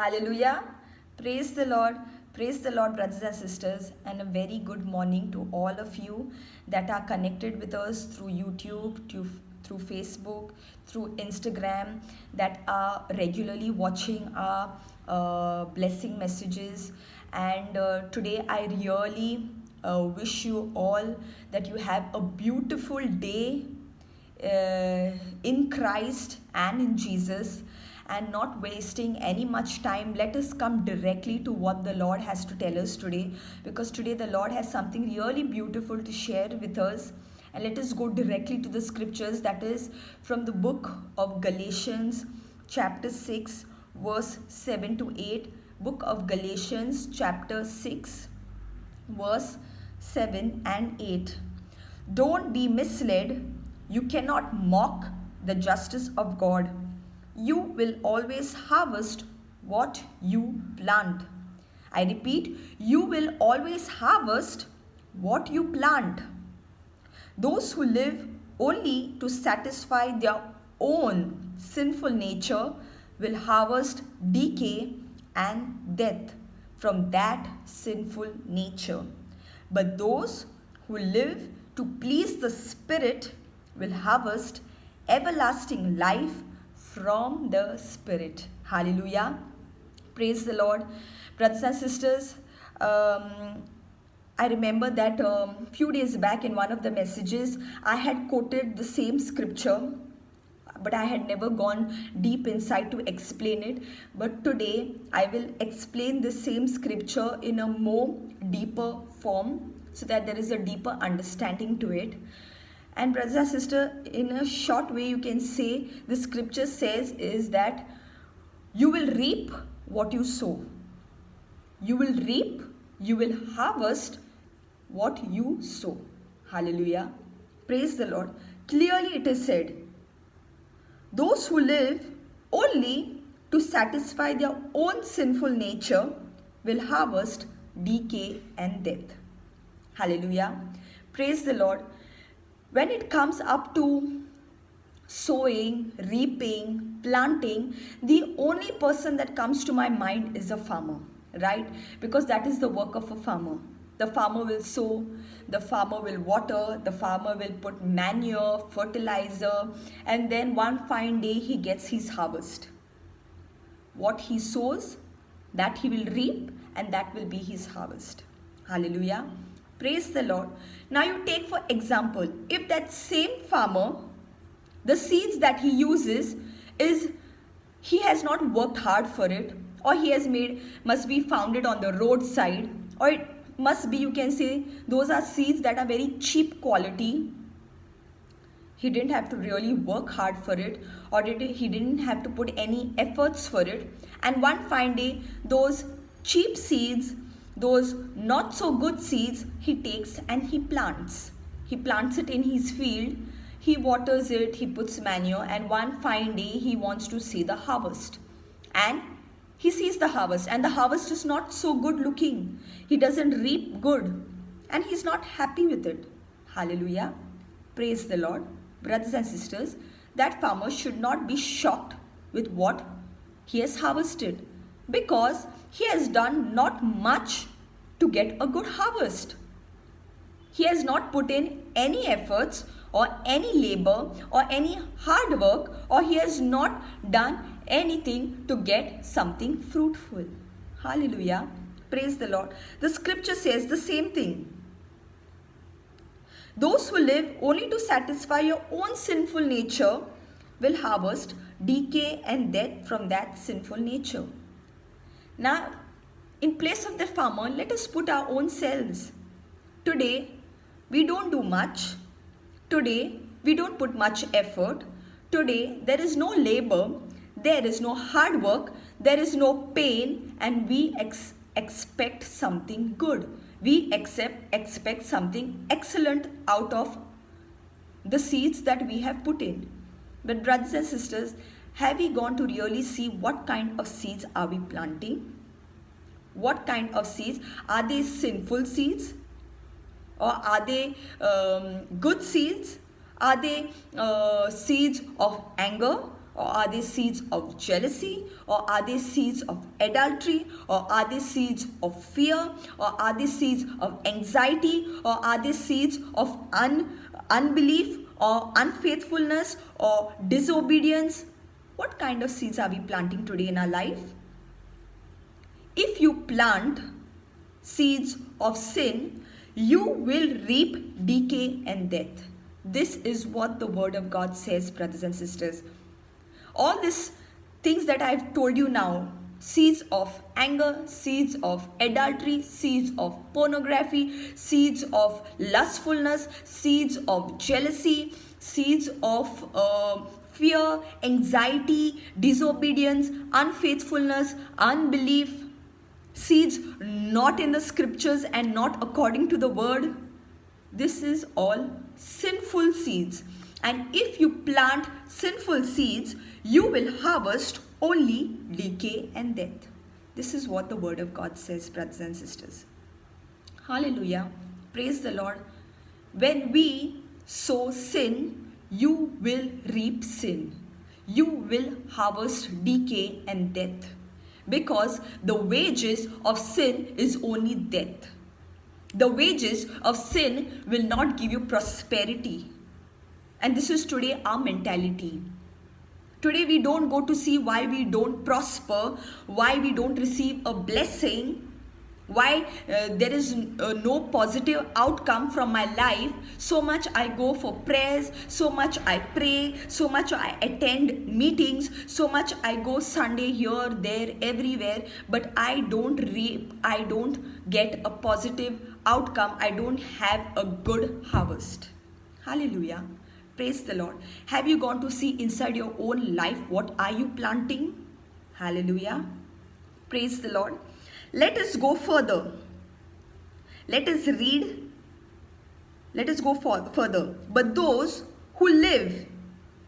Hallelujah. Praise the Lord. Praise the Lord, brothers and sisters, and a very good morning to all of you that are connected with us through YouTube, through Facebook, through Instagram, that are regularly watching our blessing messages. And today, I really wish you all that you have a beautiful day in Christ and in Jesus, and not wasting any much time. Let us come directly to what the Lord has to tell us today, because today the Lord has something really beautiful to share with us. And let us go directly to the scriptures, that is from the book of Galatians chapter 6 verse 7 to 8. Book of Galatians chapter 6 verse 7 and 8. Don't be misled. You cannot mock the justice of God. You will always harvest what you plant. I repeat, you will always harvest what you plant. Those who live only to satisfy their own sinful nature will harvest decay and death from that sinful nature. But those who live to please the Spirit will harvest everlasting life from the Spirit. Hallelujah. Praise the Lord. Brothers and sisters, I remember that few days back in one of the messages, I had quoted the same scripture, but I had never gone deep inside to explain it. But today, I will explain the same scripture in a more deeper form, so that there is a deeper understanding to it. And brothers and sisters, in a short way, you can say the scripture says is that you will reap what you sow. You will reap, you will harvest what you sow. Hallelujah. Praise the Lord. Clearly it is said, those who live only to satisfy their own sinful nature will harvest decay and death. Hallelujah. Praise the Lord. When it comes up to sowing, reaping, planting, the only person that comes to my mind is a farmer, right? Because that is the work of a farmer. The farmer will sow, the farmer will water, the farmer will put manure, fertilizer, and then one fine day he gets his harvest. What he sows, that he will reap, and that will be his harvest. Hallelujah. Praise the Lord. Now you take for example, if that same farmer, the seeds that he uses is, he has not worked hard for it, or he has must be founded on the roadside, or it must be, you can say, those are seeds that are very cheap quality. He didn't have to really work hard for it, or he didn't have to put any efforts for it. And one fine day, those cheap seeds, those not so good seeds, he takes and he plants. He plants it in his field, he waters it, he puts manure, and one fine day he wants to see the harvest. And he sees the harvest, and the harvest is not so good looking. He doesn't reap good, and he's not happy with it. Hallelujah. Praise the Lord. Brothers and sisters, that farmer should not be shocked with what he has harvested, because he has done not much to get a good harvest. He has not put in any efforts or any labor or any hard work, or he has not done anything to get something fruitful. Hallelujah. Praise the Lord. The scripture says the same thing. Those who live only to satisfy your own sinful nature will harvest decay and death from that sinful nature. Now, in place of the farmer, let us put our own selves. Today, we don't do much. Today, we don't put much effort. Today, there is no labor. There is no hard work. There is no pain. And we expect something good. We expect something excellent out of the seeds that we have put in. But brothers and sisters, have we gone to really see what kind of seeds are we planting? What kind of seeds? Are they sinful seeds? Or are they good seeds? Are they seeds of anger? Or are they seeds of jealousy? Or are they seeds of adultery? Or are they seeds of fear? Or are they seeds of anxiety? Or are they seeds of unbelief or unfaithfulness or disobedience? What kind of seeds are we planting today in our life? If you plant seeds of sin, you will reap decay and death. This is what the word of God says, brothers and sisters. All these things that I've told you now, seeds of anger, seeds of adultery, seeds of pornography, seeds of lustfulness, seeds of jealousy, seeds of fear, anxiety, disobedience, unfaithfulness, unbelief, seeds not in the scriptures and not according to the word. This is all sinful seeds. And if you plant sinful seeds, you will harvest only decay and death. This is what the word of God says, brothers and sisters. Hallelujah. Praise the Lord. When we sow sin, you will reap sin. You will harvest decay and death. Because the wages of sin is only death. The wages of sin will not give you prosperity. And this is today our mentality. Today we don't go to see why we don't prosper, why we don't receive a blessing, why there is no positive outcome from my life. So much I go for prayers, so much I pray, so much I attend meetings, so much I go Sunday here, there, everywhere, but I don't reap, I don't get a positive outcome, I don't have a good harvest. Hallelujah. Praise the Lord. Have you gone to see inside your own life? What are you planting? Hallelujah. Praise the Lord. Let us go further. Let us read. Let us go further. But those who live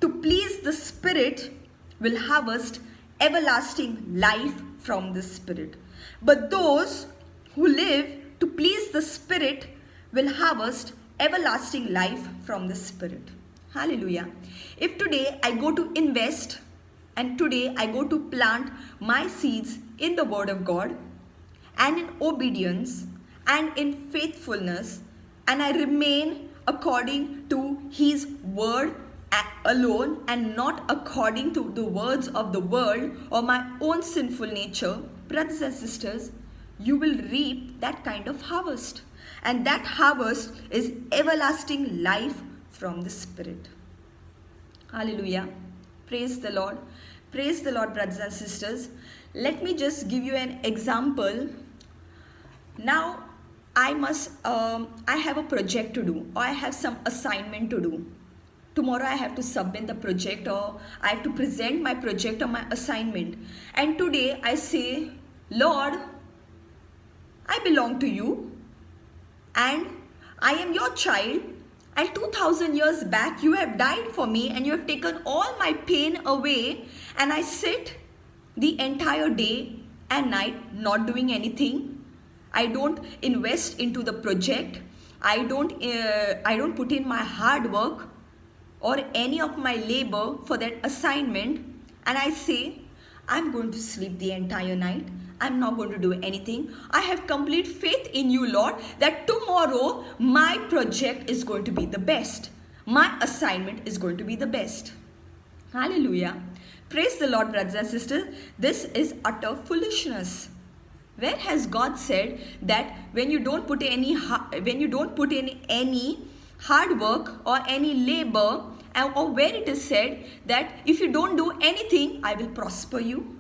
to please the Spirit will harvest everlasting life from the Spirit. But those who live to please the Spirit will harvest everlasting life from the Spirit. Hallelujah. If today I go to invest and today I go to plant my seeds in the Word of God and in obedience and in faithfulness, and I remain according to His Word alone and not according to the words of the world or my own sinful nature, brothers and sisters, you will reap that kind of harvest. And that harvest is everlasting life from the Spirit. Hallelujah. Praise the Lord. Praise the Lord, brothers and sisters. Let me just give you an example. Now, I have a project to do, or I have some assignment to do. Tomorrow I have to submit the project, or I have to present my project or my assignment. And today I say, Lord, I belong to you and I am your child, and 2000 years back you have died for me and you have taken all my pain away, and I sit the entire day and night not doing anything. I don't invest into the project. I don't put in my hard work or any of my labor for that assignment, and I say, I'm going to sleep the entire night. I'm not going to do anything. I have complete faith in you, Lord, that tomorrow my project is going to be the best. My assignment is going to be the best. Hallelujah. Praise the Lord, brothers and sisters. This is utter foolishness. Where has God said that when you don't put in any hard work or any labor, or where it is said that if you don't do anything, I will prosper you?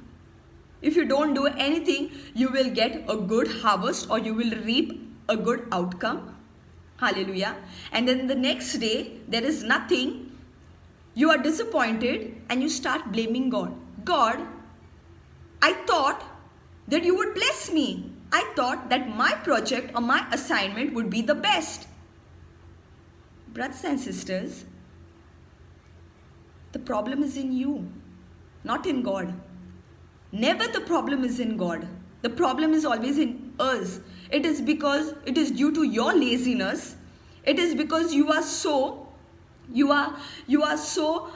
If you don't do anything, you will get a good harvest or you will reap a good outcome. Hallelujah. And then the next day, there is nothing. You are disappointed and you start blaming God. God, I thought that you would bless me. I thought that my project or my assignment would be the best. Brothers and sisters, the problem is in you, not in God. Never the problem is in God. The problem is always in us. It is because it is due to your laziness. It is because you are so You are so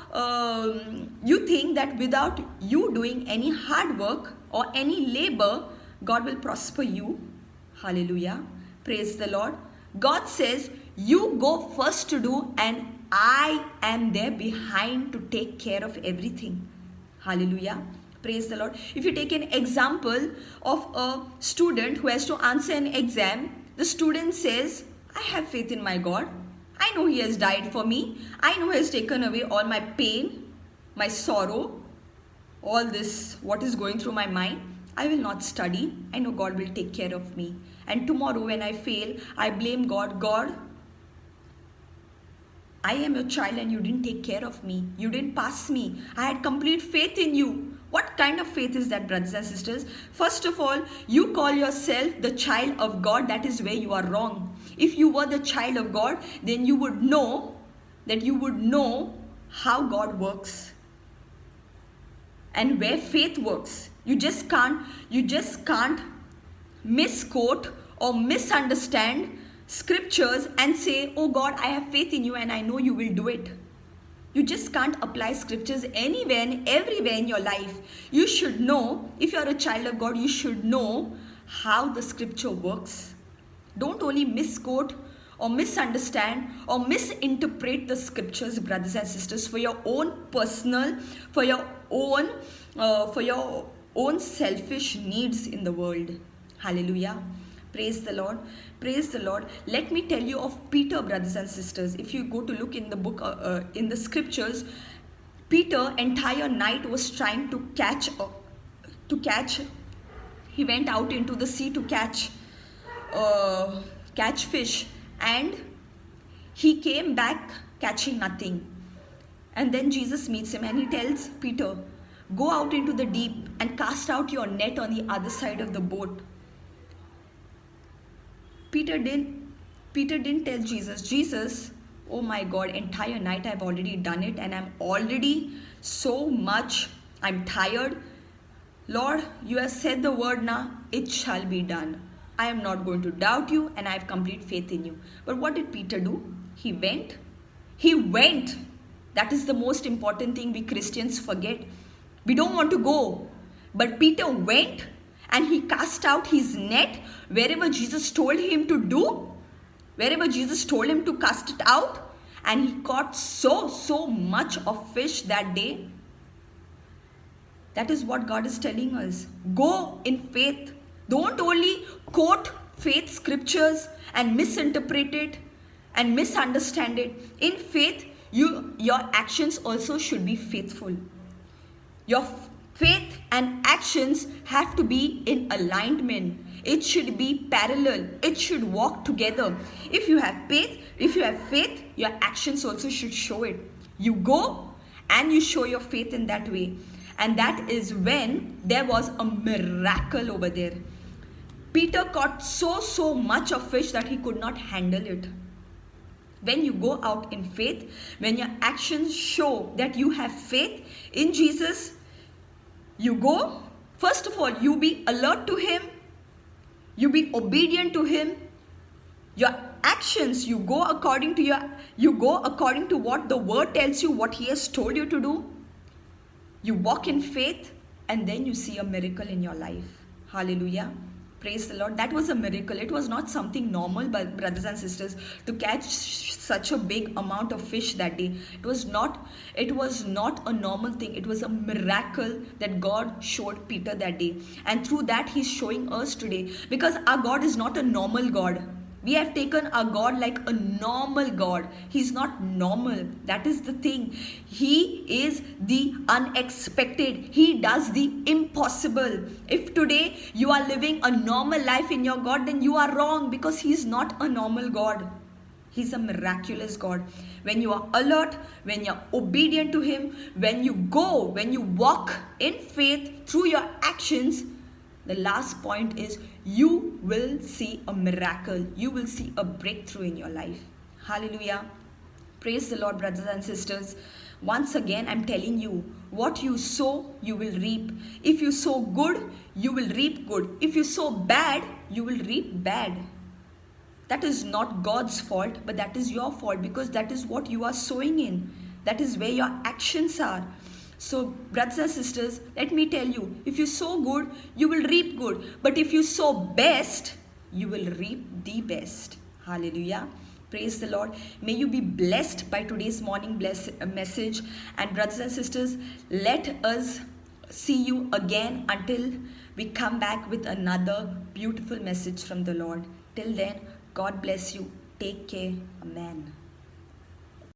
you think that without you doing any hard work or any labor, God will prosper you. Hallelujah. Praise the Lord. God says you go first to do, and I am there behind to take care of everything. Hallelujah. Praise the Lord. If you take an example of a student who has to answer an exam, the student says, I have faith in my God. I know He has died for me. I know He has taken away all my pain, my sorrow, all this, what is going through my mind. I will not study. I know God will take care of me. And tomorrow when I fail, I blame God. God, I am your child and you didn't take care of me. You didn't pass me. I had complete faith in you. What kind of faith is that, brothers and sisters? First of all, you call yourself the child of God. That is where you are wrong. If you were the child of God, then you would know how God works and where faith works. You just can't misquote or misunderstand scriptures and say, oh God, I have faith in you and I know you will do it. You just can't apply scriptures anywhere and everywhere in your life. You should know, if you are a child of God, you should know how the scripture works. Don't only misquote or misunderstand or misinterpret the scriptures, brothers and sisters, for your own personal, for your own selfish needs in the world. Hallelujah. Praise the Lord. Praise the Lord. Let me tell you of Peter, brothers and sisters. If you go to look in the book, in the scriptures, Peter entire night was trying to catch. He went out into the sea to catch fish, and he came back catching nothing. And then Jesus meets him and he tells Peter, go out into the deep and cast out your net on the other side of the boat. Peter didn't tell Jesus, oh my God, entire night I've already done it and I'm already I'm tired. Lord, you have said the word now, it shall be done. I am not going to doubt you and I have complete faith in you. But what did Peter do? He went. That is the most important thing we Christians forget. We don't want to go. But Peter went and he cast out his net wherever Jesus told him to do, wherever Jesus told him to cast it out. And he caught so much of fish that day. That is what God is telling us. Go in faith. Don't only quote faith scriptures and misinterpret it and misunderstand it. In faith, your actions also should be faithful. Your faith and actions have to be in alignment. It should be parallel. It should walk together. If you have faith, your actions also should show it. You go and you show your faith in that way. And that is when there was a miracle over there. Peter caught so much of fish that he could not handle it. When you go out in faith, when your actions show that you have faith in Jesus, you go, first of all, you be alert to Him, you be obedient to Him. Your actions, you go according to what the word tells you, what He has told you to do. You walk in faith and then you see a miracle in your life. Hallelujah. Praise the Lord. That was a miracle. It was not something normal, but brothers and sisters, to catch such a big amount of fish that day. It was not a normal thing. It was a miracle that God showed Peter that day. And through that, He's showing us today. Because our God is not a normal God. We have taken our God like a normal God. He's not normal. That is the thing. He is the unexpected. He does the impossible. If today you are living a normal life in your God, then you are wrong, because He's not a normal God. He's a miraculous God. When you are alert, when you're obedient to Him, when you walk in faith through your actions, the last point is you will see a miracle. You will see a breakthrough in your life. Hallelujah. Praise the Lord, brothers and sisters. Once again, I'm telling you, what you sow, you will reap. If you sow good, you will reap good. If you sow bad, you will reap bad. That is not God's fault, but that is your fault, because that is what you are sowing in. That is where your actions are. So, brothers and sisters, let me tell you, if you sow good, you will reap good. But if you sow best, you will reap the best. Hallelujah. Praise the Lord. May you be blessed by today's morning message. And brothers and sisters, let us see you again until we come back with another beautiful message from the Lord. Till then, God bless you. Take care. Amen.